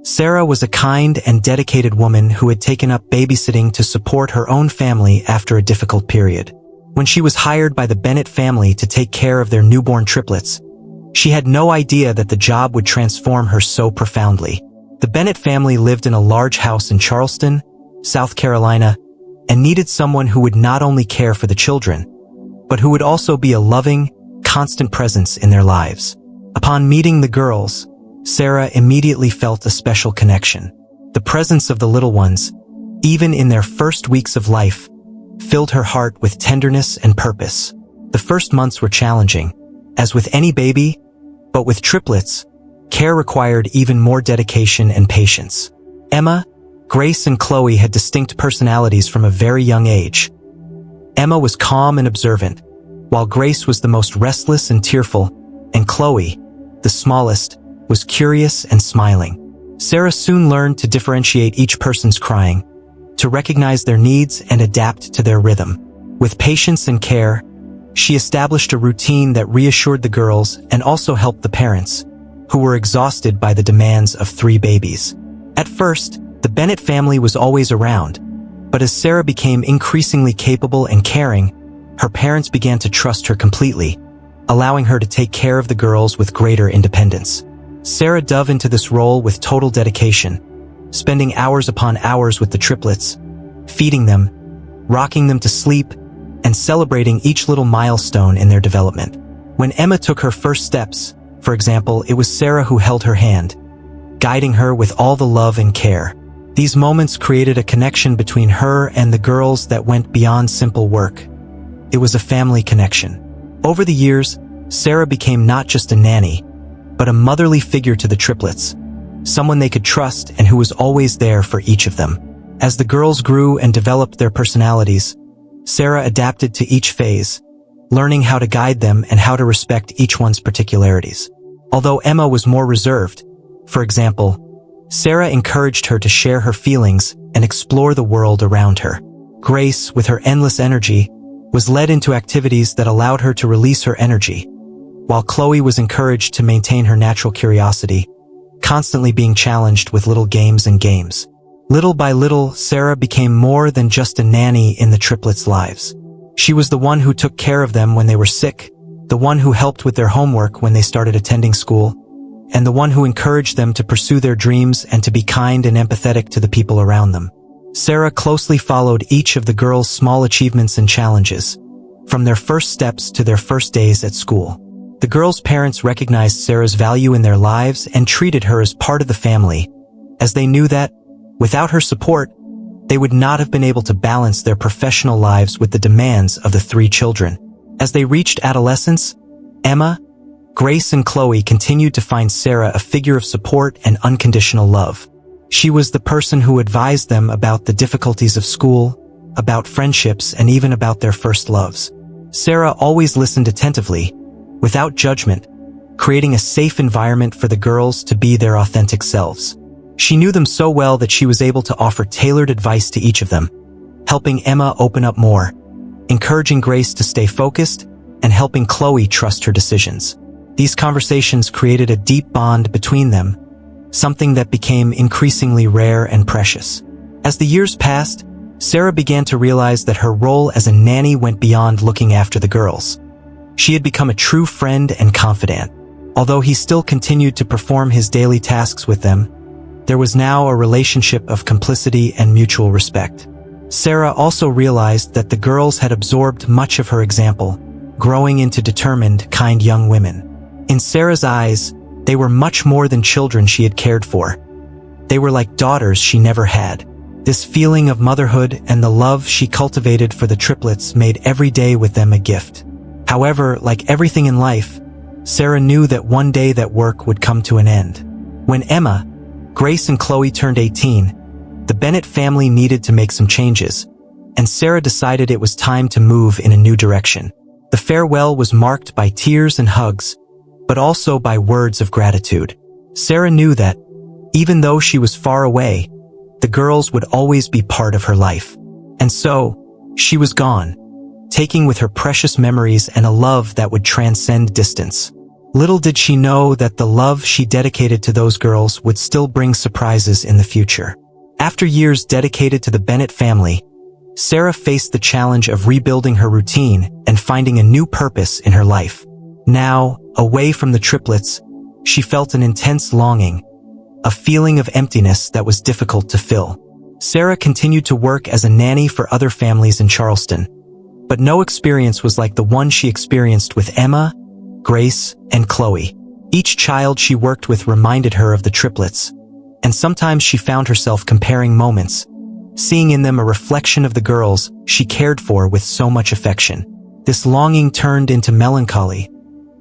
Sarah was a kind and dedicated woman who had taken up babysitting to support her own family after a difficult period. When she was hired by the Bennett family to take care of their newborn triplets, she had no idea that the job would transform her so profoundly. The Bennett family lived in a large house in Charleston, South Carolina, and needed someone who would not only care for the children, but who would also be a loving, constant presence in their lives. Upon meeting the girls, Sarah immediately felt a special connection. The presence of the little ones, even in their first weeks of life, filled her heart with tenderness and purpose. The first months were challenging, as with any baby, but with triplets, care required even more dedication and patience. Emma, Grace, and Chloe had distinct personalities from a very young age. Emma was calm and observant, while Grace was the most restless and tearful, and Chloe, the smallest, was curious and smiling. Sarah soon learned to differentiate each person's crying, to recognize their needs and adapt to their rhythm. With patience and care, she established a routine that reassured the girls and also helped the parents, who were exhausted by the demands of 3 babies. At first, the Bennett family was always around, but as Sarah became increasingly capable and caring, her parents began to trust her completely, allowing her to take care of the girls with greater independence. Sarah dove into this role with total dedication, spending hours upon hours with the triplets, feeding them, rocking them to sleep, and celebrating each little milestone in their development. When Emma took her first steps, for example, it was Sarah who held her hand, guiding her with all the love and care. These moments created a connection between her and the girls that went beyond simple work. It was a family connection. Over the years, Sarah became not just a nanny, but a motherly figure to the triplets, someone they could trust and who was always there for each of them. As the girls grew and developed their personalities, Sarah adapted to each phase, learning how to guide them and how to respect each one's particularities. Although Emma was more reserved, for example, Sarah encouraged her to share her feelings and explore the world around her. Grace, with her endless energy, was led into activities that allowed her to release her energy, while Chloe was encouraged to maintain her natural curiosity, constantly being challenged with little games and games. Little by little, Sarah became more than just a nanny in the triplets' lives. She was the one who took care of them when they were sick, the one who helped with their homework when they started attending school, and the one who encouraged them to pursue their dreams and to be kind and empathetic to the people around them. Sarah closely followed each of the girls' small achievements and challenges, from their first steps to their first days at school. The girls' parents recognized Sarah's value in their lives and treated her as part of the family, as they knew that, without her support, they would not have been able to balance their professional lives with the demands of the 3 children. As they reached adolescence, Emma, Grace, and Chloe continued to find Sarah a figure of support and unconditional love. She was the person who advised them about the difficulties of school, about friendships, and even about their first loves. Sarah always listened attentively, without judgment, creating a safe environment for the girls to be their authentic selves. She knew them so well that she was able to offer tailored advice to each of them, helping Emma open up more, encouraging Grace to stay focused, and helping Chloe trust her decisions. These conversations created a deep bond between them, something that became increasingly rare and precious. As the years passed, Sarah began to realize that her role as a nanny went beyond looking after the girls. She had become a true friend and confidant. Although he still continued to perform his daily tasks with them, there was now a relationship of complicity and mutual respect. Sarah also realized that the girls had absorbed much of her example, growing into determined, kind young women. In Sarah's eyes, they were much more than children she had cared for. They were like daughters she never had. This feeling of motherhood and the love she cultivated for the triplets made every day with them a gift. However, like everything in life, Sarah knew that one day that work would come to an end. When Emma, Grace, and Chloe turned 18, the Bennett family needed to make some changes, and Sarah decided it was time to move in a new direction. The farewell was marked by tears and hugs, but also by words of gratitude. Sarah knew that, even though she was far away, the girls would always be part of her life. And so, she was gone, taking with her precious memories and a love that would transcend distance. Little did she know that the love she dedicated to those girls would still bring surprises in the future. After years dedicated to the Bennett family, Sarah faced the challenge of rebuilding her routine and finding a new purpose in her life. Now, away from the triplets, she felt an intense longing, a feeling of emptiness that was difficult to fill. Sarah continued to work as a nanny for other families in Charleston, but no experience was like the one she experienced with Emma, Grace, and Chloe. Each child she worked with reminded her of the triplets, and sometimes she found herself comparing moments, seeing in them a reflection of the girls she cared for with so much affection. This longing turned into melancholy,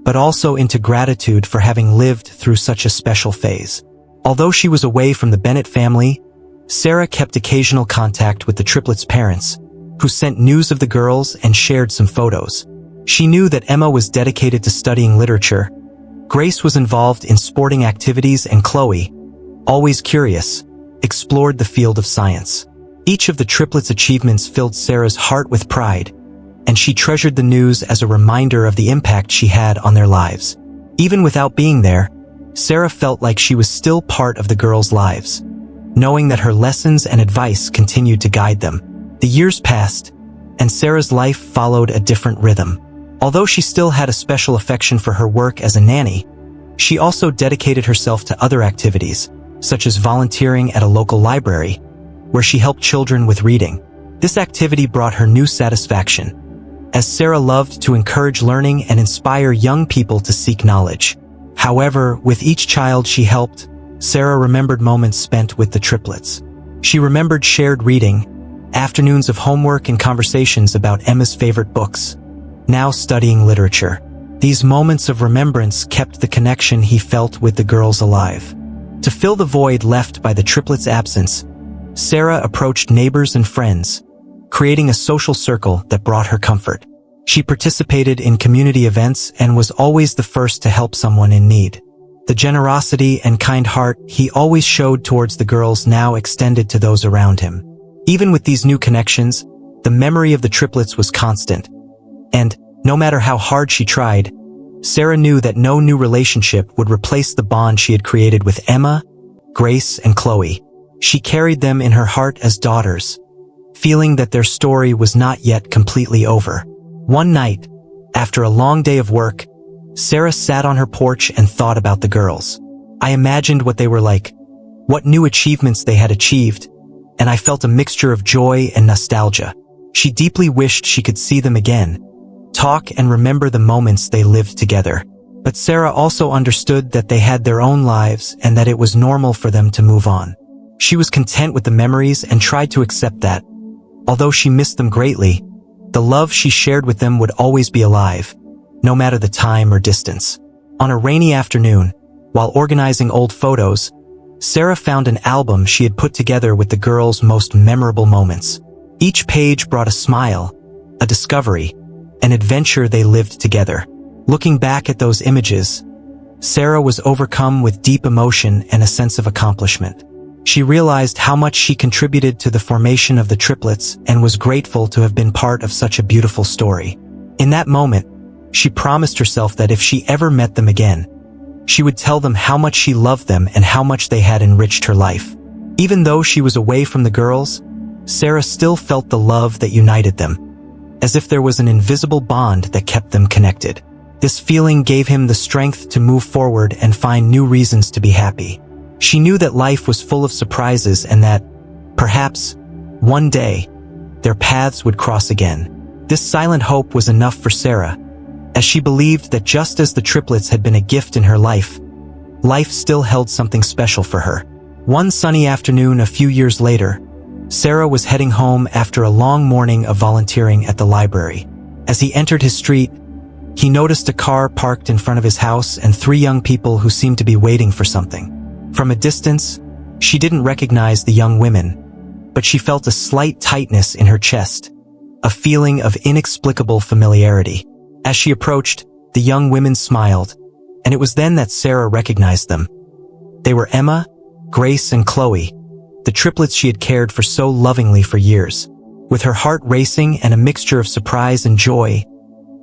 but also into gratitude for having lived through such a special phase. Although she was away from the Bennett family, Sarah kept occasional contact with the triplets' parents, who sent news of the girls and shared some photos. She knew that Emma was dedicated to studying literature, Grace was involved in sporting activities, and Chloe, always curious, explored the field of science. Each of the triplets' achievements filled Sarah's heart with pride, and she treasured the news as a reminder of the impact she had on their lives. Even without being there, Sarah felt like she was still part of the girls' lives, knowing that her lessons and advice continued to guide them. The years passed, and Sarah's life followed a different rhythm. Although she still had a special affection for her work as a nanny, she also dedicated herself to other activities, such as volunteering at a local library, where she helped children with reading. This activity brought her new satisfaction, as Sarah loved to encourage learning and inspire young people to seek knowledge. However, with each child she helped, Sarah remembered moments spent with the triplets. She remembered shared reading, afternoons of homework and conversations about Emma's favorite books, now studying literature. These moments of remembrance kept the connection he felt with the girls alive. To fill the void left by the triplets' absence, Sarah approached neighbors and friends, creating a social circle that brought her comfort. She participated in community events and was always the first to help someone in need. The generosity and kind heart he always showed towards the girls now extended to those around him. Even with these new connections, the memory of the triplets was constant. And, no matter how hard she tried, Sarah knew that no new relationship would replace the bond she had created with Emma, Grace, and Chloe. She carried them in her heart as daughters, feeling that their story was not yet completely over. One night, after a long day of work, Sarah sat on her porch and thought about the girls. I imagined what they were like, what new achievements they had achieved, and I felt a mixture of joy and nostalgia. She deeply wished she could see them again, talk and remember the moments they lived together. But Sarah also understood that they had their own lives and that it was normal for them to move on. She was content with the memories and tried to accept that, although she missed them greatly, the love she shared with them would always be alive, no matter the time or distance. On a rainy afternoon, while organizing old photos, Sarah found an album she had put together with the girls' most memorable moments. Each page brought a smile, a discovery, an adventure they lived together. Looking back at those images, Sarah was overcome with deep emotion and a sense of accomplishment. She realized how much she contributed to the formation of the triplets and was grateful to have been part of such a beautiful story. In that moment, she promised herself that if she ever met them again, she would tell them how much she loved them and how much they had enriched her life. Even though she was away from the girls, Sarah still felt the love that united them, as if there was an invisible bond that kept them connected. This feeling gave him the strength to move forward and find new reasons to be happy. She knew that life was full of surprises and that, perhaps, one day, their paths would cross again. This silent hope was enough for Sarah, as she believed that just as the triplets had been a gift in her life, life still held something special for her. One sunny afternoon a few years later, Sarah was heading home after a long morning of volunteering at the library. As he entered his street, he noticed a car parked in front of his house and 3 young people who seemed to be waiting for something. From a distance, she didn't recognize the young women, but she felt a slight tightness in her chest, a feeling of inexplicable familiarity. As she approached, the young women smiled, and it was then that Sarah recognized them. They were Emma, Grace, and Chloe, the triplets she had cared for so lovingly for years. With her heart racing and a mixture of surprise and joy,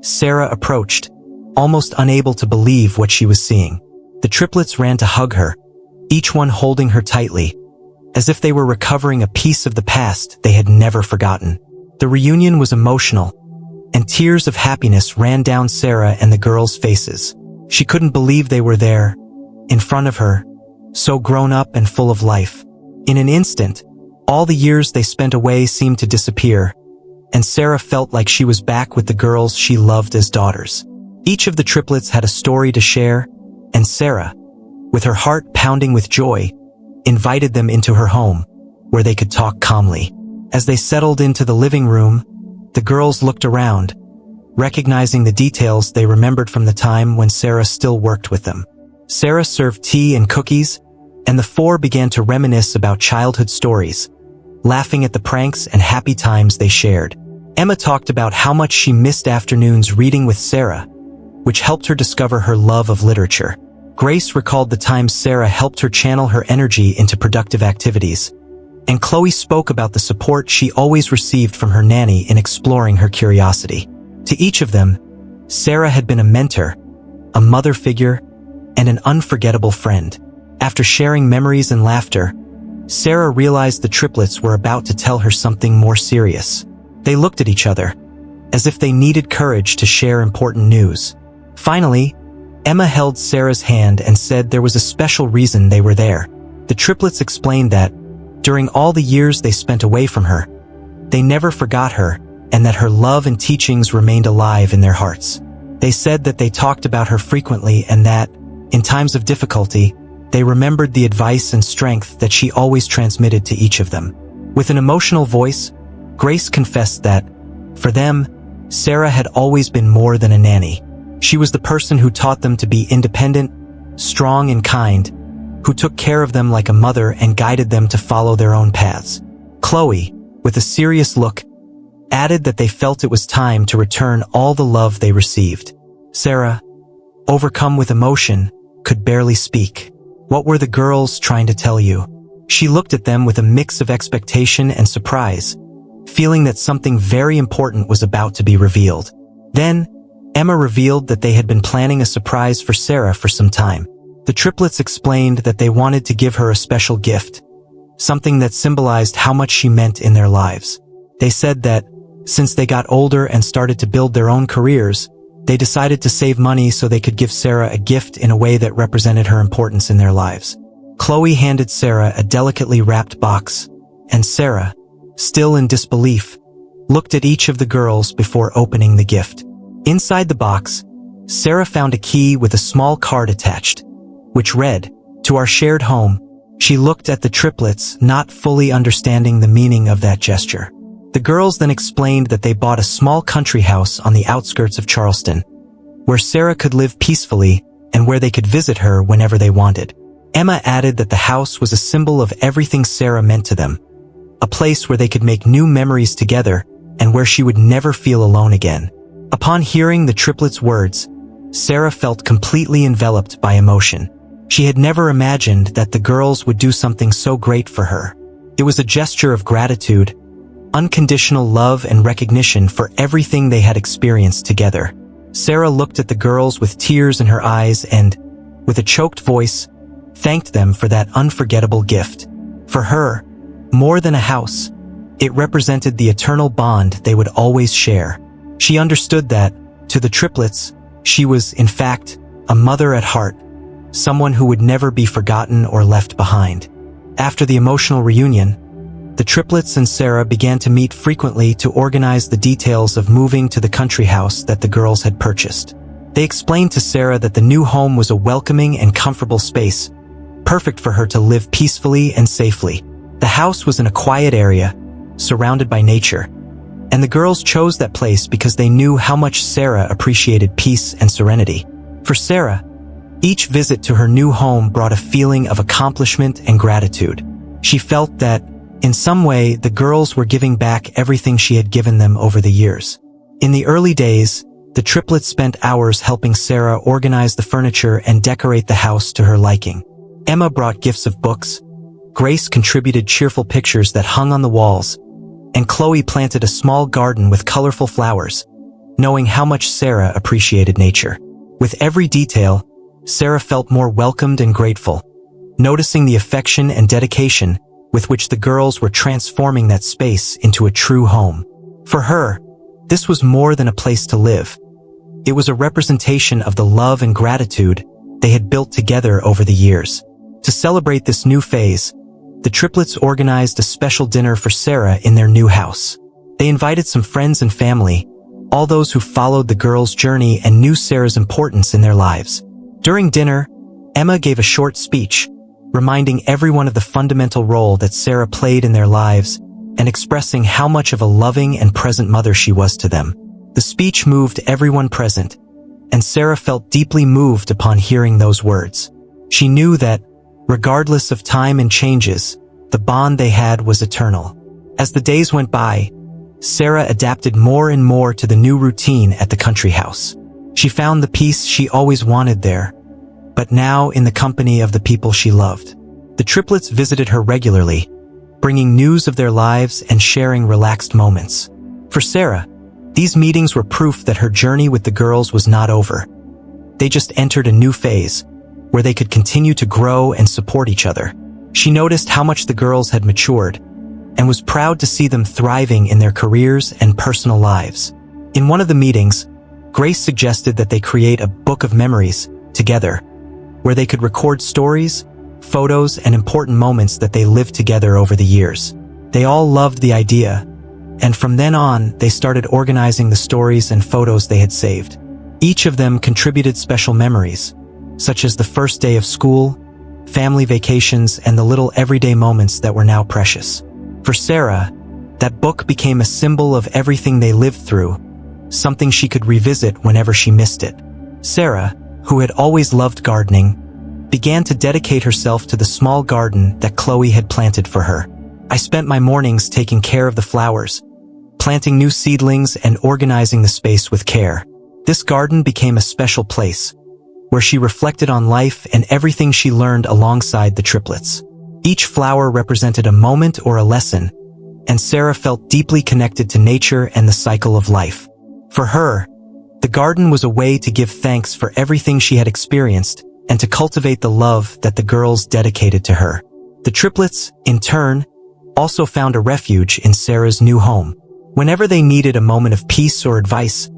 Sarah approached, almost unable to believe what she was seeing. The triplets ran to hug her, each one holding her tightly, as if they were recovering a piece of the past they had never forgotten. The reunion was emotional, and tears of happiness ran down Sarah and the girls' faces. She couldn't believe they were there, in front of her, so grown up and full of life. In an instant, all the years they spent away seemed to disappear, and Sarah felt like she was back with the girls she loved as daughters. Each of the triplets had a story to share, and Sarah, with her heart pounding with joy, invited them into her home, where they could talk calmly. As they settled into the living room, the girls looked around, recognizing the details they remembered from the time when Sarah still worked with them. Sarah served tea and cookies, and the four began to reminisce about childhood stories, laughing at the pranks and happy times they shared. Emma talked about how much she missed afternoons reading with Sarah, which helped her discover her love of literature. Grace recalled the times Sarah helped her channel her energy into productive activities, and Chloe spoke about the support she always received from her nanny in exploring her curiosity. To each of them, Sarah had been a mentor, a mother figure, and an unforgettable friend. After sharing memories and laughter, Sarah realized the triplets were about to tell her something more serious. They looked at each other, as if they needed courage to share important news. Finally, Emma held Sarah's hand and said there was a special reason they were there. The triplets explained that, during all the years they spent away from her, they never forgot her, and that her love and teachings remained alive in their hearts. They said that they talked about her frequently and that, in times of difficulty, they remembered the advice and strength that she always transmitted to each of them. With an emotional voice, Grace confessed that, for them, Sarah had always been more than a nanny. She was the person who taught them to be independent, strong and kind, who took care of them like a mother and guided them to follow their own paths. Chloe, with a serious look, added that they felt it was time to return all the love they received. Sarah, overcome with emotion, could barely speak. What were the girls trying to tell you? She looked at them with a mix of expectation and surprise, feeling that something very important was about to be revealed. Then, Emma revealed that they had been planning a surprise for Sarah for some time. The triplets explained that they wanted to give her a special gift, something that symbolized how much she meant in their lives. They said that, since they got older and started to build their own careers, they decided to save money so they could give Sarah a gift in a way that represented her importance in their lives. Chloe handed Sarah a delicately wrapped box, and Sarah, still in disbelief, looked at each of the girls before opening the gift. Inside the box, Sarah found a key with a small card attached, which read, "To our shared home." She looked at the triplets, not fully understanding the meaning of that gesture. The girls then explained that they bought a small country house on the outskirts of Charleston, where Sarah could live peacefully and where they could visit her whenever they wanted. Emma added that the house was a symbol of everything Sarah meant to them, a place where they could make new memories together and where she would never feel alone again. Upon hearing the triplets' words, Sarah felt completely enveloped by emotion. She had never imagined that the girls would do something so great for her. It was a gesture of gratitude, unconditional love and recognition for everything they had experienced together. Sarah looked at the girls with tears in her eyes and, with a choked voice, thanked them for that unforgettable gift. For her, more than a house, it represented the eternal bond they would always share. She understood that, to the triplets, she was, in fact, a mother at heart, someone who would never be forgotten or left behind. After the emotional reunion, the triplets and Sarah began to meet frequently to organize the details of moving to the country house that the girls had purchased. They explained to Sarah that the new home was a welcoming and comfortable space, perfect for her to live peacefully and safely. The house was in a quiet area, surrounded by nature, and the girls chose that place because they knew how much Sarah appreciated peace and serenity. For Sarah, each visit to her new home brought a feeling of accomplishment and gratitude. She felt that, in some way, the girls were giving back everything she had given them over the years. In the early days, the triplets spent hours helping Sarah organize the furniture and decorate the house to her liking. Emma brought gifts of books, Grace contributed cheerful pictures that hung on the walls, and Chloe planted a small garden with colorful flowers, knowing how much Sarah appreciated nature. With every detail, Sarah felt more welcomed and grateful, noticing the affection and dedication with which the girls were transforming that space into a true home. For her, this was more than a place to live. It was a representation of the love and gratitude they had built together over the years. To celebrate this new phase, the triplets organized a special dinner for Sarah in their new house. They invited some friends and family, all those who followed the girls' journey and knew Sarah's importance in their lives. During dinner, Emma gave a short speech, reminding everyone of the fundamental role that Sarah played in their lives and expressing how much of a loving and present mother she was to them. The speech moved everyone present, and Sarah felt deeply moved upon hearing those words. She knew that, regardless of time and changes, the bond they had was eternal. As the days went by, Sarah adapted more and more to the new routine at the country house. She found the peace she always wanted there, but now in the company of the people she loved. The triplets visited her regularly, bringing news of their lives and sharing relaxed moments. For Sarah, these meetings were proof that her journey with the girls was not over. They just entered a new phase, where they could continue to grow and support each other. She noticed how much the girls had matured, and was proud to see them thriving in their careers and personal lives. In one of the meetings, Grace suggested that they create a book of memories together, where they could record stories, photos, and important moments that they lived together over the years. They all loved the idea, and from then on, they started organizing the stories and photos they had saved. Each of them contributed special memories, such as the first day of school, family vacations, and the little everyday moments that were now precious. For Sarah, that book became a symbol of everything they lived through, something she could revisit whenever she missed it. Sarah, who had always loved gardening, began to dedicate herself to the small garden that Chloe had planted for her. "I spent my mornings taking care of the flowers, planting new seedlings and organizing the space with care. This garden became a special place, where she reflected on life and everything she learned alongside the triplets. Each flower represented a moment or a lesson, and Sarah felt deeply connected to nature and the cycle of life. For her, the garden was a way to give thanks for everything she had experienced and to cultivate the love that the girls dedicated to her. The triplets, in turn, also found a refuge in Sarah's new home. Whenever they needed a moment of peace or advice,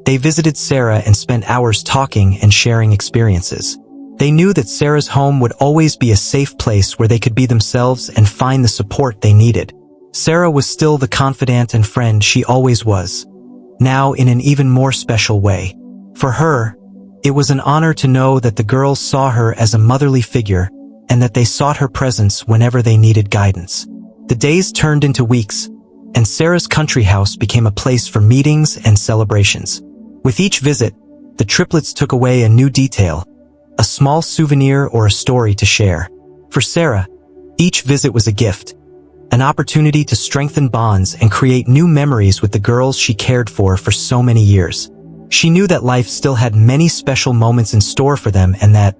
they visited Sarah and spent hours talking and sharing experiences. They knew that Sarah's home would always be a safe place where they could be themselves and find the support they needed. Sarah was still the confidant and friend she always was, now in an even more special way. For her, it was an honor to know that the girls saw her as a motherly figure and that they sought her presence whenever they needed guidance. The days turned into weeks, and Sarah's country house became a place for meetings and celebrations. With each visit, the triplets took away a new detail, a small souvenir or a story to share. For Sarah, each visit was a gift, an opportunity to strengthen bonds and create new memories with the girls she cared for so many years. She knew that life still had many special moments in store for them and that,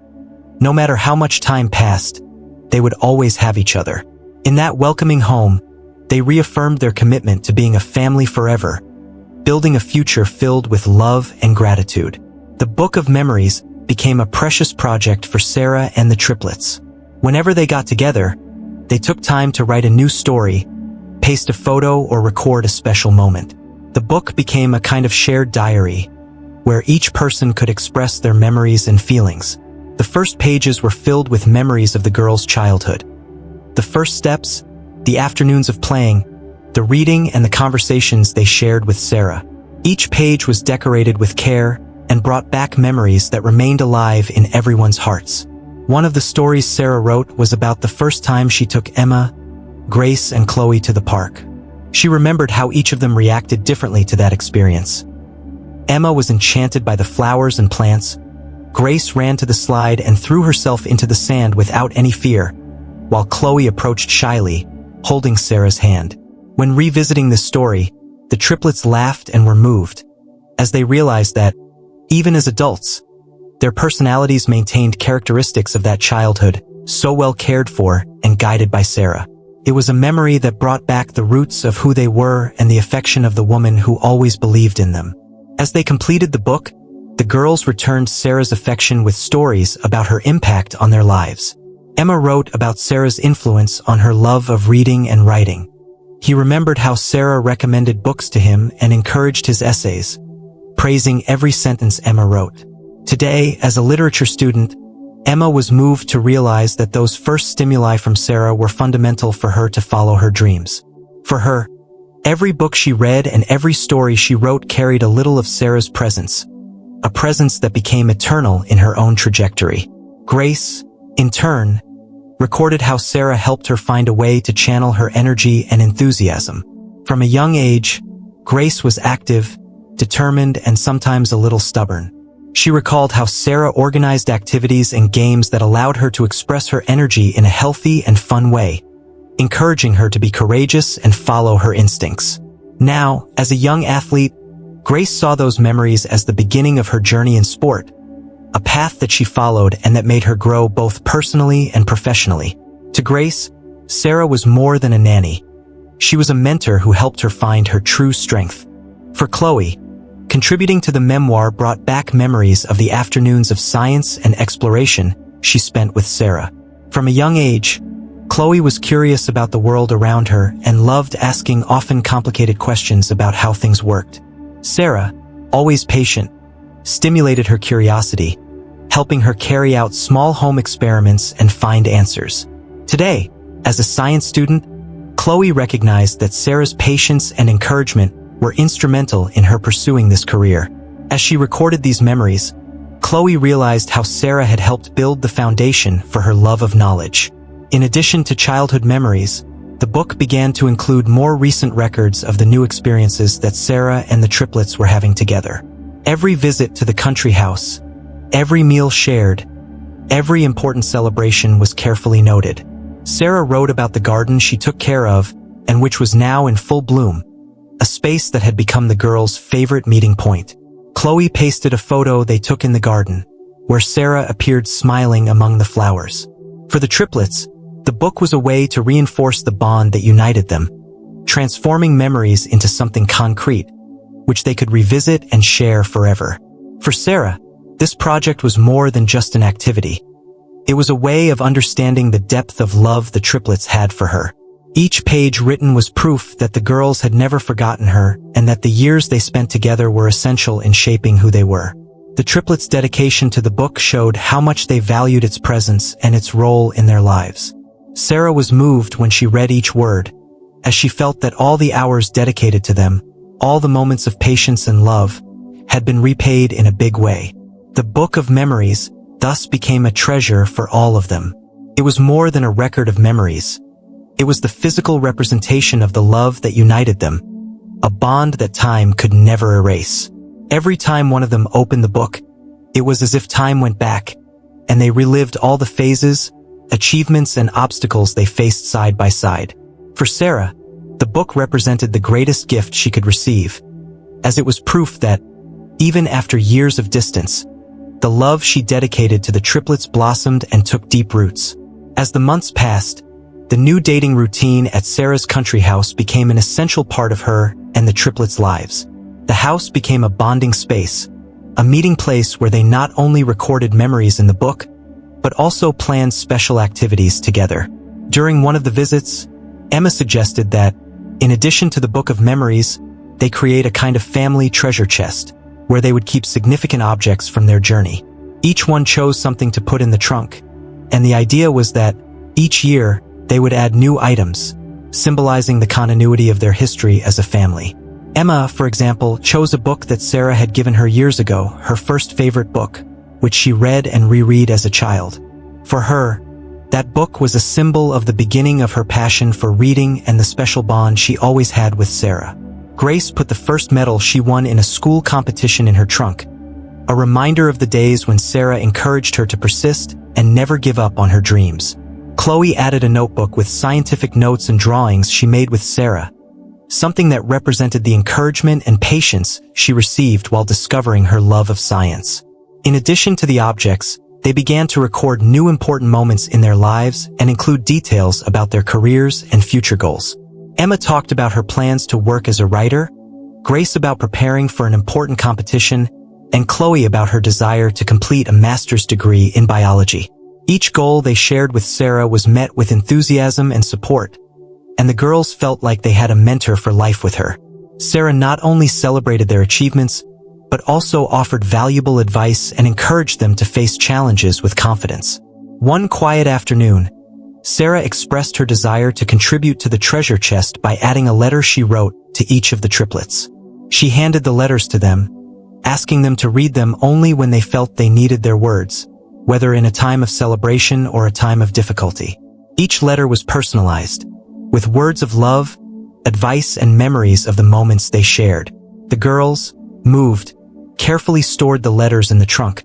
no matter how much time passed, they would always have each other. In that welcoming home, they reaffirmed their commitment to being a family forever, building a future filled with love and gratitude. The Book of Memories became a precious project for Sarah and the triplets. Whenever they got together, they took time to write a new story, paste a photo, or record a special moment. The book became a kind of shared diary, where each person could express their memories and feelings. The first pages were filled with memories of the girls' childhood. The first steps, the afternoons of playing, the reading, and the conversations they shared with Sarah. Each page was decorated with care and brought back memories that remained alive in everyone's hearts. One of the stories Sarah wrote was about the first time she took Emma, Grace, and Chloe to the park. She remembered how each of them reacted differently to that experience. Emma was enchanted by the flowers and plants. Grace ran to the slide and threw herself into the sand without any fear, while Chloe approached shyly, holding Sarah's hand. When revisiting this story, the triplets laughed and were moved, as they realized that, even as adults, their personalities maintained characteristics of that childhood, so well cared for and guided by Sarah. It was a memory that brought back the roots of who they were and the affection of the woman who always believed in them. As they completed the book, the girls returned Sarah's affection with stories about her impact on their lives. Emma wrote about Sarah's influence on her love of reading and writing. He remembered how Sarah recommended books to him and encouraged his essays, praising every sentence Emma wrote. Today, as a literature student, Emma was moved to realize that those first stimuli from Sarah were fundamental for her to follow her dreams. For her, every book she read and every story she wrote carried a little of Sarah's presence, a presence that became eternal in her own trajectory. Grace, in turn, recorded how Sarah helped her find a way to channel her energy and enthusiasm. From a young age, Grace was active, determined, and sometimes a little stubborn. She recalled how Sarah organized activities and games that allowed her to express her energy in a healthy and fun way, encouraging her to be courageous and follow her instincts. Now, as a young athlete, Grace saw those memories as the beginning of her journey in sport, a path that she followed and that made her grow both personally and professionally. To Grace, Sarah was more than a nanny. She was a mentor who helped her find her true strength. For Chloe, contributing to the memoir brought back memories of the afternoons of science and exploration she spent with Sarah. From a young age, Chloe was curious about the world around her and loved asking often complicated questions about how things worked. Sarah, always patient, stimulated her curiosity, helping her carry out small home experiments and find answers. Today, as a science student, Chloe recognized that Sarah's patience and encouragement were instrumental in her pursuing this career. As she recorded these memories, Chloe realized how Sarah had helped build the foundation for her love of knowledge. In addition to childhood memories, the book began to include more recent records of the new experiences that Sarah and the triplets were having together. Every visit to the country house, every meal shared, every important celebration was carefully noted. Sarah wrote about the garden she took care of and which was now in full bloom, a space that had become the girls' favorite meeting point. Chloe pasted a photo they took in the garden, where Sarah appeared smiling among the flowers. For the triplets, the book was a way to reinforce the bond that united them, transforming memories into something concrete, which they could revisit and share forever. For Sarah, this project was more than just an activity. It was a way of understanding the depth of love the triplets had for her. Each page written was proof that the girls had never forgotten her and that the years they spent together were essential in shaping who they were. The triplets' dedication to the book showed how much they valued its presence and its role in their lives. Sarah was moved when she read each word, as she felt that all the hours dedicated to them, all the moments of patience and love, had been repaid in a big way. The Book of Memories thus became a treasure for all of them. It was more than a record of memories. It was the physical representation of the love that united them, a bond that time could never erase. Every time one of them opened the book, it was as if time went back, and they relived all the phases, achievements, and obstacles they faced side by side. For Sarah, the book represented the greatest gift she could receive, as it was proof that, even after years of distance, the love she dedicated to the triplets blossomed and took deep roots. As the months passed, the new dating routine at Sarah's country house became an essential part of her and the triplets' lives. The house became a bonding space, a meeting place where they not only recorded memories in the book, but also planned special activities together. During one of the visits, Emma suggested that, in addition to the Book of Memories, they create a kind of family treasure chest, where they would keep significant objects from their journey. Each one chose something to put in the trunk, and the idea was that, each year, they would add new items, symbolizing the continuity of their history as a family. Emma, for example, chose a book that Sarah had given her years ago, her first favorite book, which she read and reread as a child. For her, that book was a symbol of the beginning of her passion for reading and the special bond she always had with Sarah. Grace put the first medal she won in a school competition in her trunk, a reminder of the days when Sarah encouraged her to persist and never give up on her dreams. Chloe added a notebook with scientific notes and drawings she made with Sarah, something that represented the encouragement and patience she received while discovering her love of science. In addition to the objects, they began to record new important moments in their lives and include details about their careers and future goals. Emma talked about her plans to work as a writer, Grace about preparing for an important competition, and Chloe about her desire to complete a master's degree in biology. Each goal they shared with Sarah was met with enthusiasm and support, and the girls felt like they had a mentor for life with her. Sarah not only celebrated their achievements, but also offered valuable advice and encouraged them to face challenges with confidence. One quiet afternoon, Sarah expressed her desire to contribute to the treasure chest by adding a letter she wrote to each of the triplets. She handed the letters to them, asking them to read them only when they felt they needed their words, whether in a time of celebration or a time of difficulty. Each letter was personalized, with words of love, advice, and memories of the moments they shared. The girls, moved, carefully stored the letters in the trunk,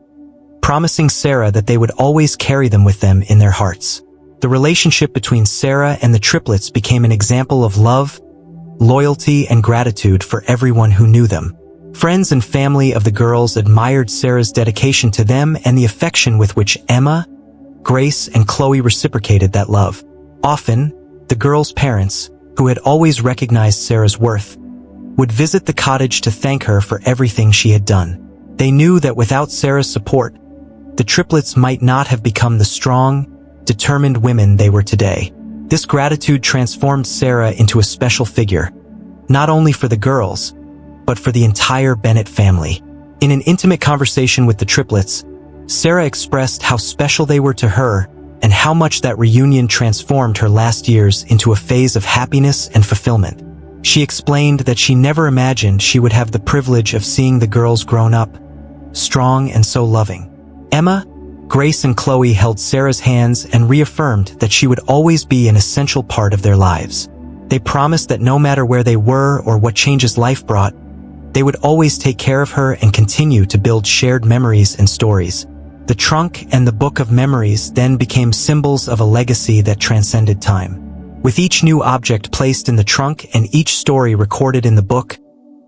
promising Sarah that they would always carry them with them in their hearts. The relationship between Sarah and the triplets became an example of love, loyalty, and gratitude for everyone who knew them. Friends and family of the girls admired Sarah's dedication to them and the affection with which Emma, Grace, and Chloe reciprocated that love. Often, the girls' parents, who had always recognized Sarah's worth, would visit the cottage to thank her for everything she had done. They knew that without Sarah's support, the triplets might not have become the strong, determined women they were today. This gratitude transformed Sarah into a special figure, not only for the girls, but for the entire Bennett family. In an intimate conversation with the triplets, Sarah expressed how special they were to her and how much that reunion transformed her last years into a phase of happiness and fulfillment. She explained that she never imagined she would have the privilege of seeing the girls grown up, strong and so loving. Emma, Grace, and Chloe held Sarah's hands and reaffirmed that she would always be an essential part of their lives. They promised that no matter where they were or what changes life brought, they would always take care of her and continue to build shared memories and stories. The trunk and the book of memories then became symbols of a legacy that transcended time. With each new object placed in the trunk and each story recorded in the book,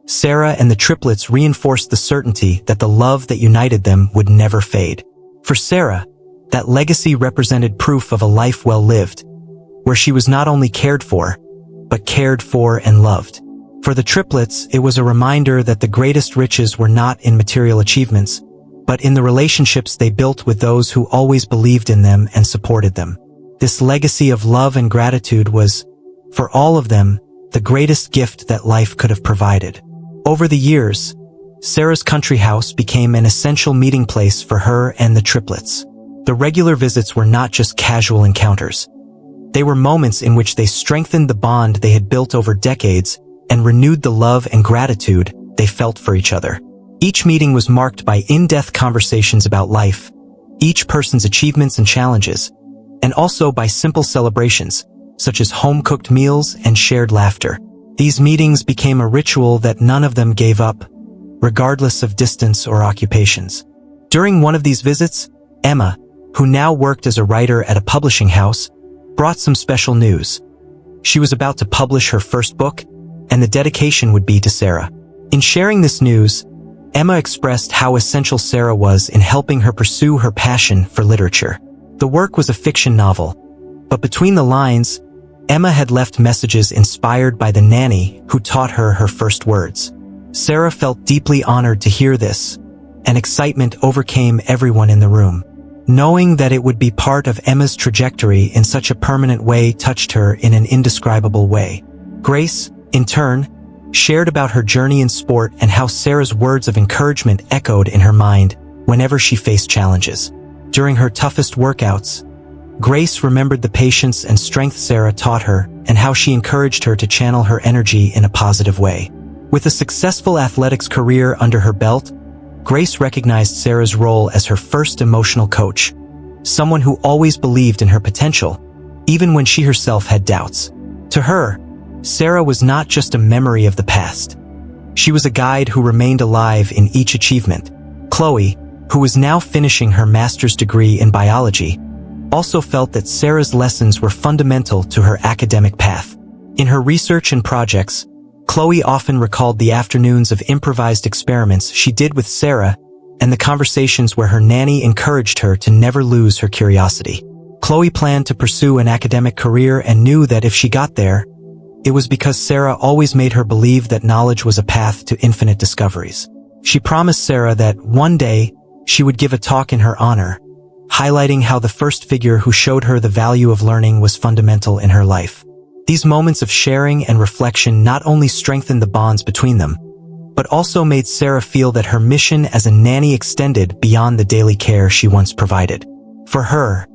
Sarah and the triplets reinforced the certainty that the love that united them would never fade. For Sarah, that legacy represented proof of a life well lived, where she was not only cared for, but cared for and loved. For the triplets, it was a reminder that the greatest riches were not in material achievements, but in the relationships they built with those who always believed in them and supported them. This legacy of love and gratitude was, for all of them, the greatest gift that life could have provided. Over the years, Sarah's country house became an essential meeting place for her and the triplets. The regular visits were not just casual encounters. They were moments in which they strengthened the bond they had built over decades and renewed the love and gratitude they felt for each other. Each meeting was marked by in-depth conversations about life, each person's achievements and challenges, and also by simple celebrations, such as home-cooked meals and shared laughter. These meetings became a ritual that none of them gave up, regardless of distance or occupations. During one of these visits, Emma, who now worked as a writer at a publishing house, brought some special news. She was about to publish her first book, and the dedication would be to Sarah. In sharing this news, Emma expressed how essential Sarah was in helping her pursue her passion for literature. The work was a fiction novel, but between the lines, Emma had left messages inspired by the nanny who taught her her first words. Sarah felt deeply honored to hear this, and excitement overcame everyone in the room. Knowing that it would be part of Emma's trajectory in such a permanent way touched her in an indescribable way. Grace, in turn, shared about her journey in sport and how Sarah's words of encouragement echoed in her mind whenever she faced challenges. During her toughest workouts, Grace remembered the patience and strength Sarah taught her and how she encouraged her to channel her energy in a positive way. With a successful athletics career under her belt, Grace recognized Sarah's role as her first emotional coach, someone who always believed in her potential, even when she herself had doubts. To her, Sarah was not just a memory of the past. She was a guide who remained alive in each achievement. Chloe, who was now finishing her master's degree in biology, also felt that Sarah's lessons were fundamental to her academic path. In her research and projects, Chloe often recalled the afternoons of improvised experiments she did with Sarah and the conversations where her nanny encouraged her to never lose her curiosity. Chloe planned to pursue an academic career and knew that if she got there, it was because Sarah always made her believe that knowledge was a path to infinite discoveries. She promised Sarah that one day she would give a talk in her honor, highlighting how the first figure who showed her the value of learning was fundamental in her life. These moments of sharing and reflection not only strengthened the bonds between them, but also made Sarah feel that her mission as a nanny extended beyond the daily care she once provided. For her,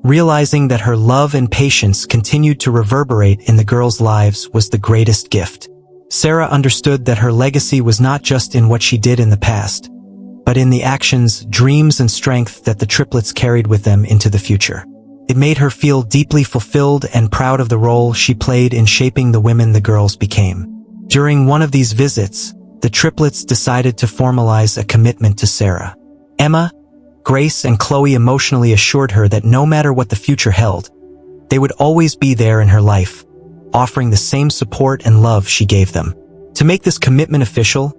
realizing that her love and patience continued to reverberate in the girls' lives was the greatest gift. Sarah understood that her legacy was not just in what she did in the past, but in the actions, dreams, and strength that the triplets carried with them into the future. It made her feel deeply fulfilled and proud of the role she played in shaping the women the girls became. During one of these visits, the triplets decided to formalize a commitment to Sarah. Emma, Grace, and Chloe emotionally assured her that no matter what the future held, they would always be there in her life, offering the same support and love she gave them. To make this commitment official,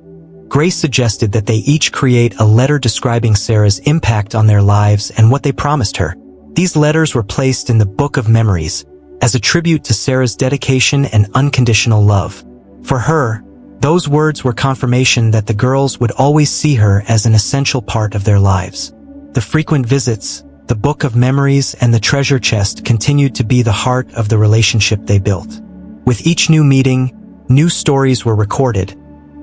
Grace suggested that they each create a letter describing Sarah's impact on their lives and what they promised her. These letters were placed in the Book of Memories as a tribute to Sarah's dedication and unconditional love. For her, those words were confirmation that the girls would always see her as an essential part of their lives. The frequent visits, the Book of Memories, and the treasure chest continued to be the heart of the relationship they built. With each new meeting, new stories were recorded,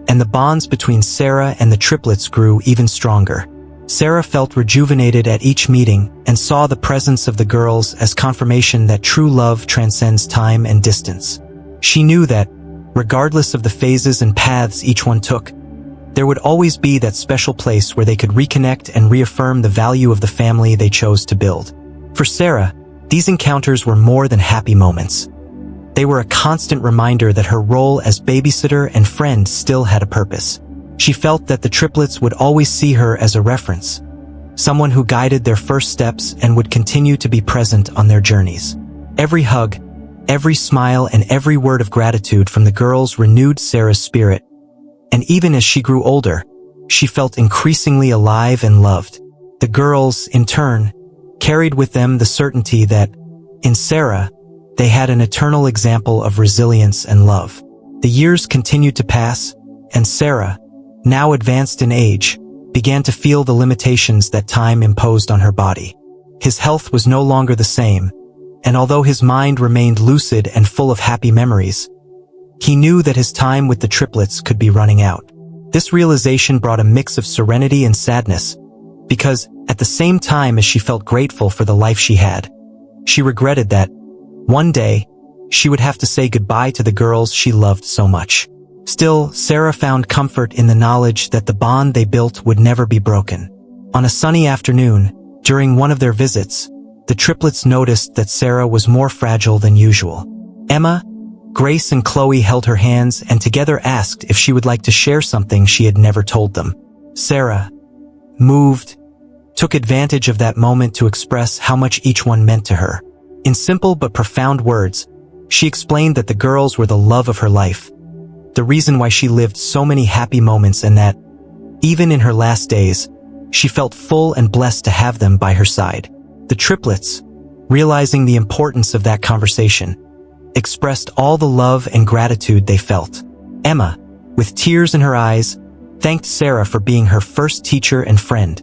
and the bonds between Sarah and the triplets grew even stronger. Sarah felt rejuvenated at each meeting and saw the presence of the girls as confirmation that true love transcends time and distance. She knew that, regardless of the phases and paths each one took, there would always be that special place where they could reconnect and reaffirm the value of the family they chose to build. For Sarah, these encounters were more than happy moments. They were a constant reminder that her role as babysitter and friend still had a purpose. She felt that the triplets would always see her as a reference, someone who guided their first steps and would continue to be present on their journeys. Every hug, every smile, and every word of gratitude from the girls renewed Sarah's spirit, and even as she grew older, she felt increasingly alive and loved. The girls, in turn, carried with them the certainty that, in Sarah, they had an eternal example of resilience and love. The years continued to pass, and Sarah, now advanced in age, began to feel the limitations that time imposed on her body. His health was no longer the same, and although his mind remained lucid and full of happy memories, he knew that his time with the triplets could be running out. This realization brought a mix of serenity and sadness, because, at the same time as she felt grateful for the life she had, she regretted that, one day, she would have to say goodbye to the girls she loved so much. Still, Sarah found comfort in the knowledge that the bond they built would never be broken. On a sunny afternoon, during one of their visits, the triplets noticed that Sarah was more fragile than usual. Emma, Grace, and Chloe held her hands and together asked if she would like to share something she had never told them. Sarah, moved, took advantage of that moment to express how much each one meant to her. In simple but profound words, she explained that the girls were the love of her life, the reason why she lived so many happy moments, and that, even in her last days, she felt full and blessed to have them by her side. The triplets, realizing the importance of that conversation, expressed all the love and gratitude they felt. Emma, with tears in her eyes, thanked Sarah for being her first teacher and friend,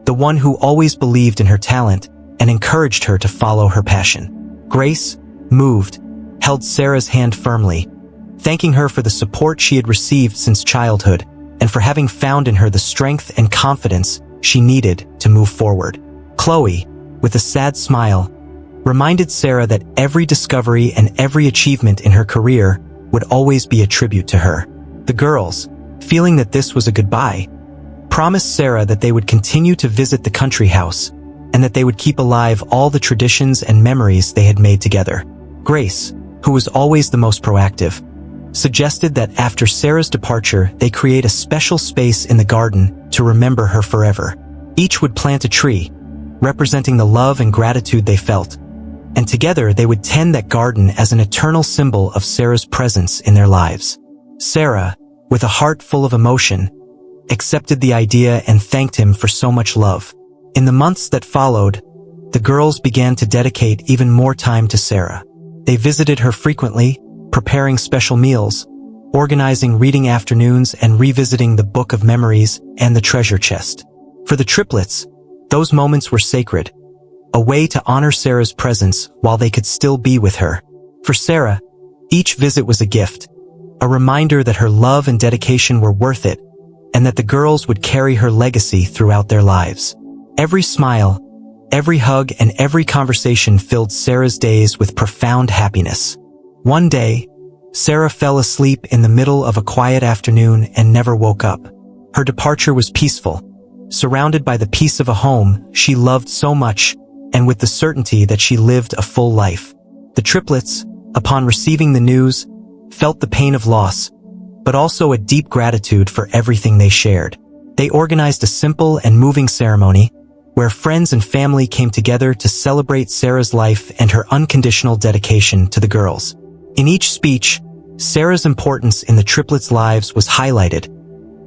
the one who always believed in her talent and encouraged her to follow her passion. Grace, moved, held Sarah's hand firmly, thanking her for the support she had received since childhood and for having found in her the strength and confidence she needed to move forward. Chloe, with a sad smile, reminded Sarah that every discovery and every achievement in her career would always be a tribute to her. The girls, feeling that this was a goodbye, promised Sarah that they would continue to visit the country house and that they would keep alive all the traditions and memories they had made together. Grace, who was always the most proactive, suggested that after Sarah's departure, they create a special space in the garden to remember her forever. Each would plant a tree, representing the love and gratitude they felt, and together they would tend that garden as an eternal symbol of Sarah's presence in their lives. Sarah, with a heart full of emotion, accepted the idea and thanked him for so much love. In the months that followed, the girls began to dedicate even more time to Sarah. They visited her frequently, preparing special meals, organizing reading afternoons and revisiting the Book of Memories and the treasure chest. For the triplets, those moments were sacred, a way to honor Sarah's presence while they could still be with her. For Sarah, each visit was a gift, a reminder that her love and dedication were worth it, and that the girls would carry her legacy throughout their lives. Every smile, every hug, and every conversation filled Sarah's days with profound happiness. One day, Sarah fell asleep in the middle of a quiet afternoon and never woke up. Her departure was peaceful, surrounded by the peace of a home she loved so much, and with the certainty that she lived a full life. The triplets, upon receiving the news, felt the pain of loss, but also a deep gratitude for everything they shared. They organized a simple and moving ceremony, where friends and family came together to celebrate Sarah's life and her unconditional dedication to the girls. In each speech, Sarah's importance in the triplets' lives was highlighted,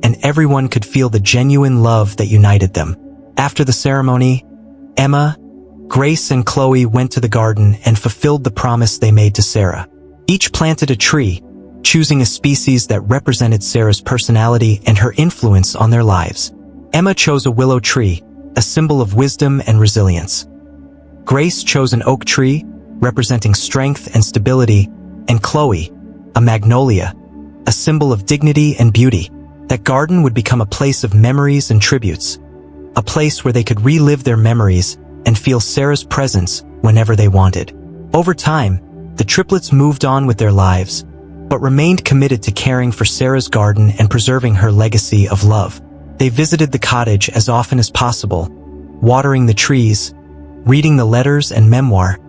and everyone could feel the genuine love that united them. After the ceremony, Emma, Grace, and Chloe went to the garden and fulfilled the promise they made to Sarah. Each planted a tree, choosing a species that represented Sarah's personality and her influence on their lives. Emma chose a willow tree, a symbol of wisdom and resilience. Grace chose an oak tree, representing strength and stability, and Chloe, a magnolia, a symbol of dignity and beauty. That garden would become a place of memories and tributes, a place where they could relive their memories and feel Sarah's presence whenever they wanted. Over time, the triplets moved on with their lives, but remained committed to caring for Sarah's garden and preserving her legacy of love. They visited the cottage as often as possible, watering the trees, reading the letters and memoir,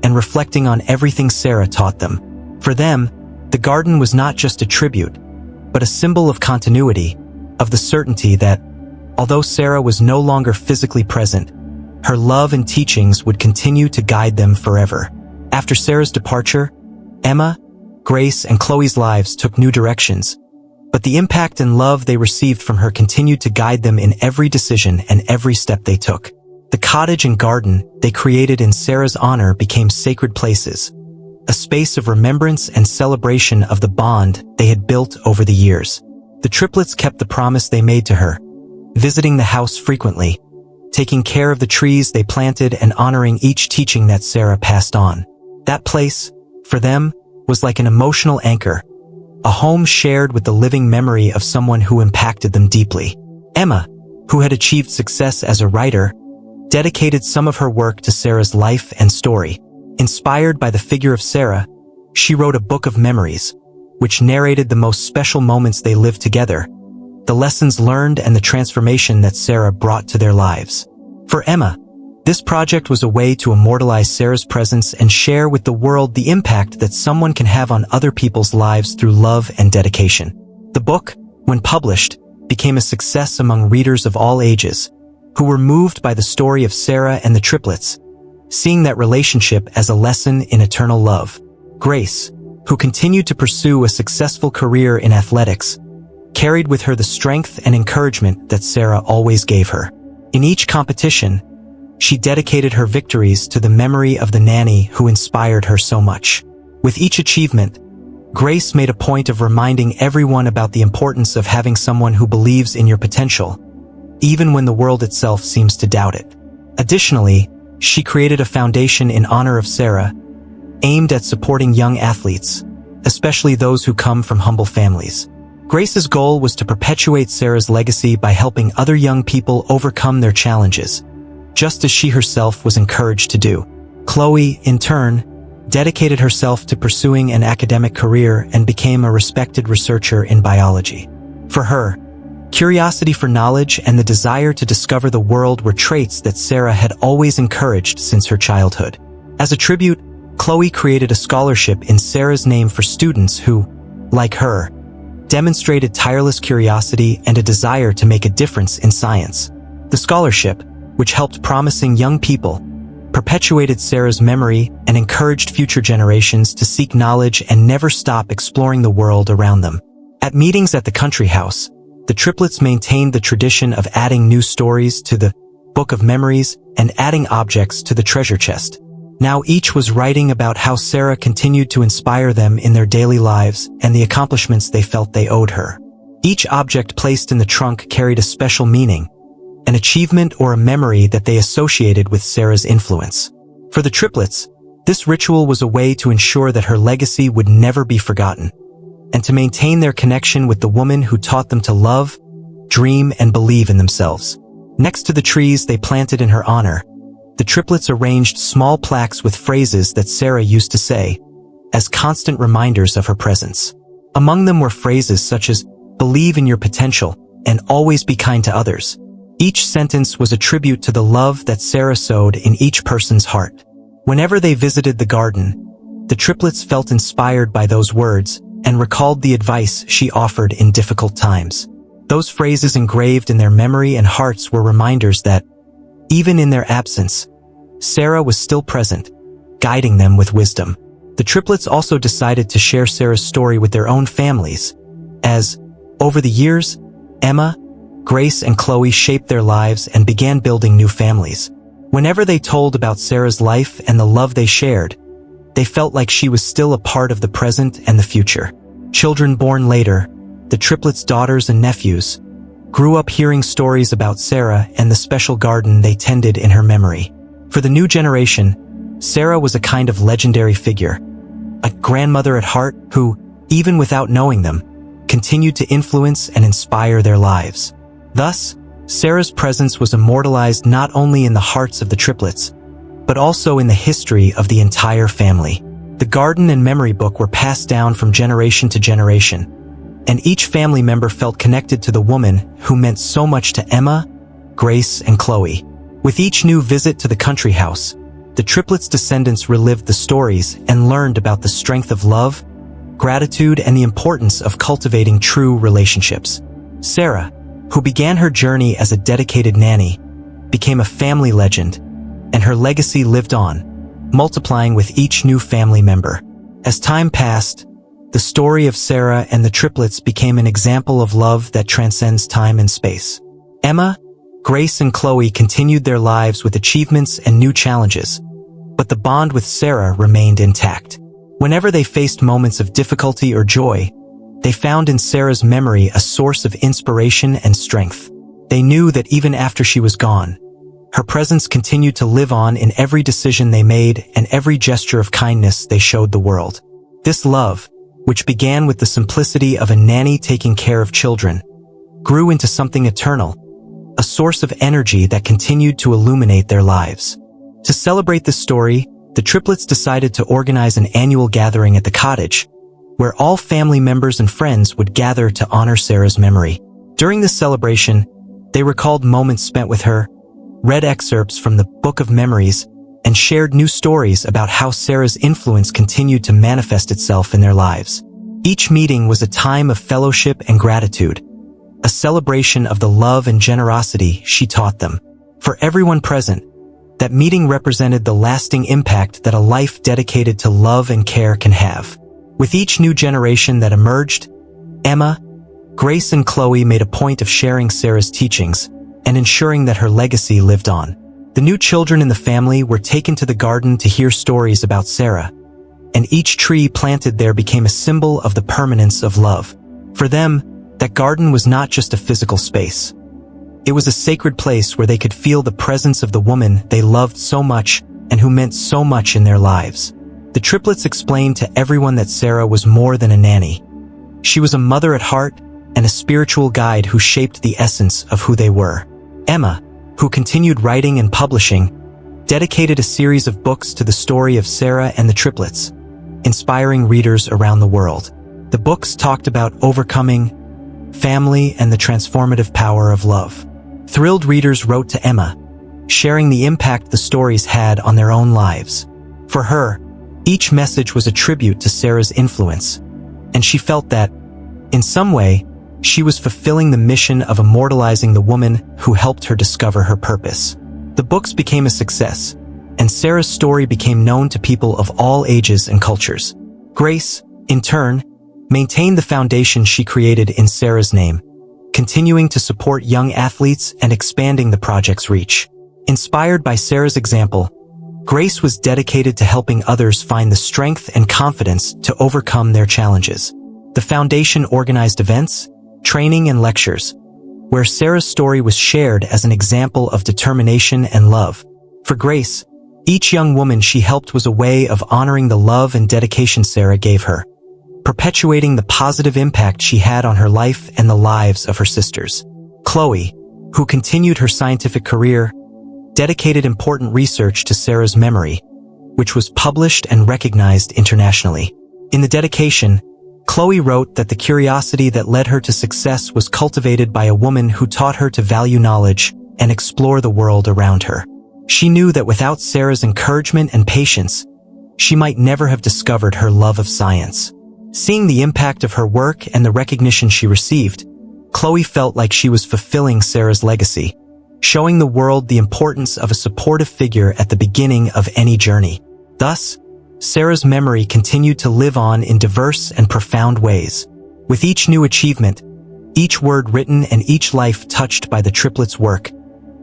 and reflecting on everything Sarah taught them. For them, the garden was not just a tribute, but a symbol of continuity, of the certainty that, although Sarah was no longer physically present, her love and teachings would continue to guide them forever. After Sarah's departure, Emma, Grace, and Chloe's lives took new directions, but the impact and love they received from her continued to guide them in every decision and every step they took. The cottage and garden they created in Sarah's honor became sacred places, a space of remembrance and celebration of the bond they had built over the years. The triplets kept the promise they made to her, visiting the house frequently, taking care of the trees they planted and honoring each teaching that Sarah passed on. That place, for them, was like an emotional anchor, a home shared with the living memory of someone who impacted them deeply. Emma, who had achieved success as a writer, dedicated some of her work to Sarah's life and story. Inspired by the figure of Sarah, she wrote a book of memories, which narrated the most special moments they lived together, the lessons learned and the transformation that Sarah brought to their lives. For Emma, this project was a way to immortalize Sarah's presence and share with the world the impact that someone can have on other people's lives through love and dedication. The book, when published, became a success among readers of all ages, who were moved by the story of Sarah and the triplets, seeing that relationship as a lesson in eternal love. Grace, who continued to pursue a successful career in athletics, carried with her the strength and encouragement that Sarah always gave her. In each competition, she dedicated her victories to the memory of the nanny who inspired her so much. With each achievement, Grace made a point of reminding everyone about the importance of having someone who believes in your potential, even when the world itself seems to doubt it. Additionally, she created a foundation in honor of Sarah, aimed at supporting young athletes, especially those who come from humble families. Grace's goal was to perpetuate Sarah's legacy by helping other young people overcome their challenges, just as she herself was encouraged to do. Chloe, in turn, dedicated herself to pursuing an academic career and became a respected researcher in biology. For her, curiosity for knowledge and the desire to discover the world were traits that Sarah had always encouraged since her childhood. As a tribute, Chloe created a scholarship in Sarah's name for students who, like her, demonstrated tireless curiosity and a desire to make a difference in science. The scholarship, which helped promising young people, perpetuated Sarah's memory and encouraged future generations to seek knowledge and never stop exploring the world around them. At meetings at the country house, the triplets maintained the tradition of adding new stories to the Book of Memories and adding objects to the treasure chest. Now each was writing about how Sarah continued to inspire them in their daily lives and the accomplishments they felt they owed her. Each object placed in the trunk carried a special meaning, an achievement or a memory that they associated with Sarah's influence. For the triplets, this ritual was a way to ensure that her legacy would never be forgotten, and to maintain their connection with the woman who taught them to love, dream, and believe in themselves. Next to the trees they planted in her honor, the triplets arranged small plaques with phrases that Sarah used to say, as constant reminders of her presence. Among them were phrases such as, "Believe in your potential," and "Always be kind to others." Each sentence was a tribute to the love that Sarah sowed in each person's heart. Whenever they visited the garden, the triplets felt inspired by those words and recalled the advice she offered in difficult times. Those phrases engraved in their memory and hearts were reminders that, even in their absence, Sarah was still present, guiding them with wisdom. The triplets also decided to share Sarah's story with their own families, as, over the years, Emma, Grace, and Chloe shaped their lives and began building new families. Whenever they told about Sarah's life and the love they shared, they felt like she was still a part of the present and the future. Children born later, the triplets' daughters and nephews, grew up hearing stories about Sarah and the special garden they tended in her memory. For the new generation, Sarah was a kind of legendary figure, a grandmother at heart who, even without knowing them, continued to influence and inspire their lives. Thus, Sarah's presence was immortalized not only in the hearts of the triplets, but also in the history of the entire family. The garden and memory book were passed down from generation to generation, and each family member felt connected to the woman who meant so much to Emma, Grace, and Chloe. With each new visit to the country house, the triplets' descendants relived the stories and learned about the strength of love, gratitude, and the importance of cultivating true relationships. Sarah, who began her journey as a dedicated nanny, became a family legend, and her legacy lived on, multiplying with each new family member. As time passed, the story of Sarah and the triplets became an example of love that transcends time and space. Emma, Grace, and Chloe continued their lives with achievements and new challenges, but the bond with Sarah remained intact. Whenever they faced moments of difficulty or joy, they found in Sarah's memory a source of inspiration and strength. They knew that even after she was gone, her presence continued to live on in every decision they made and every gesture of kindness they showed the world. This love, which began with the simplicity of a nanny taking care of children, grew into something eternal, a source of energy that continued to illuminate their lives. To celebrate this story, the triplets decided to organize an annual gathering at the cottage, where all family members and friends would gather to honor Sarah's memory. During this celebration, they recalled moments spent with her, read excerpts from the Book of Memories, and shared new stories about how Sarah's influence continued to manifest itself in their lives. Each meeting was a time of fellowship and gratitude, a celebration of the love and generosity she taught them. For everyone present, that meeting represented the lasting impact that a life dedicated to love and care can have. With each new generation that emerged, Emma, Grace, and Chloe made a point of sharing Sarah's teachings and ensuring that her legacy lived on. The new children in the family were taken to the garden to hear stories about Sarah, and each tree planted there became a symbol of the permanence of love. For them, that garden was not just a physical space. It was a sacred place where they could feel the presence of the woman they loved so much and who meant so much in their lives. The triplets explained to everyone that Sarah was more than a nanny. She was a mother at heart and a spiritual guide who shaped the essence of who they were. Emma, who continued writing and publishing, dedicated a series of books to the story of Sarah and the triplets, inspiring readers around the world. The books talked about overcoming, family, and the transformative power of love. Thrilled readers wrote to Emma, sharing the impact the stories had on their own lives. For her, each message was a tribute to Sarah's influence, and she felt that, in some way, she was fulfilling the mission of immortalizing the woman who helped her discover her purpose. The books became a success, and Sarah's story became known to people of all ages and cultures. Grace, in turn, maintained the foundation she created in Sarah's name, continuing to support young athletes and expanding the project's reach. Inspired by Sarah's example, Grace was dedicated to helping others find the strength and confidence to overcome their challenges. The foundation organized events, training, and lectures, where Sarah's story was shared as an example of determination and love. For Grace, each young woman she helped was a way of honoring the love and dedication Sarah gave her, perpetuating the positive impact she had on her life and the lives of her sisters. Chloe, who continued her scientific career, dedicated important research to Sarah's memory, which was published and recognized internationally. In the dedication, Chloe wrote that the curiosity that led her to success was cultivated by a woman who taught her to value knowledge and explore the world around her. She knew that without Sarah's encouragement and patience, she might never have discovered her love of science. Seeing the impact of her work and the recognition she received, Chloe felt like she was fulfilling Sarah's legacy, showing the world the importance of a supportive figure at the beginning of any journey. Thus, Sarah's memory continued to live on in diverse and profound ways. With each new achievement, each word written, and each life touched by the triplets' work,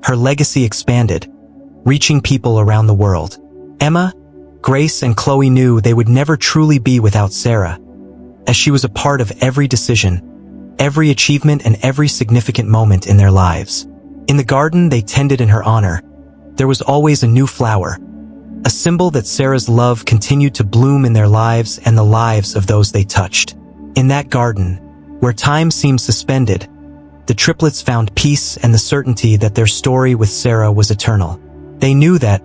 her legacy expanded, reaching people around the world. Emma, Grace, and Chloe knew they would never truly be without Sarah, as she was a part of every decision, every achievement, and every significant moment in their lives. In the garden they tended in her honor, there was always a new flower, a symbol that Sarah's love continued to bloom in their lives and the lives of those they touched. In that garden, where time seemed suspended, the triplets found peace and the certainty that their story with Sarah was eternal. They knew that,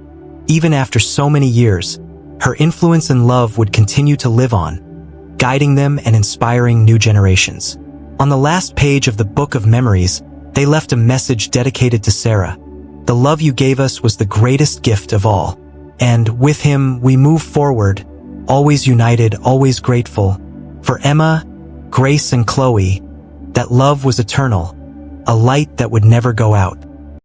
even after so many years, her influence and love would continue to live on, guiding them and inspiring new generations. On the last page of the Book of Memories, they left a message dedicated to Sarah. The love you gave us was the greatest gift of all. And with him, we move forward, always united, always grateful. For Emma, Grace, and Chloe, that love was eternal, a light that would never go out.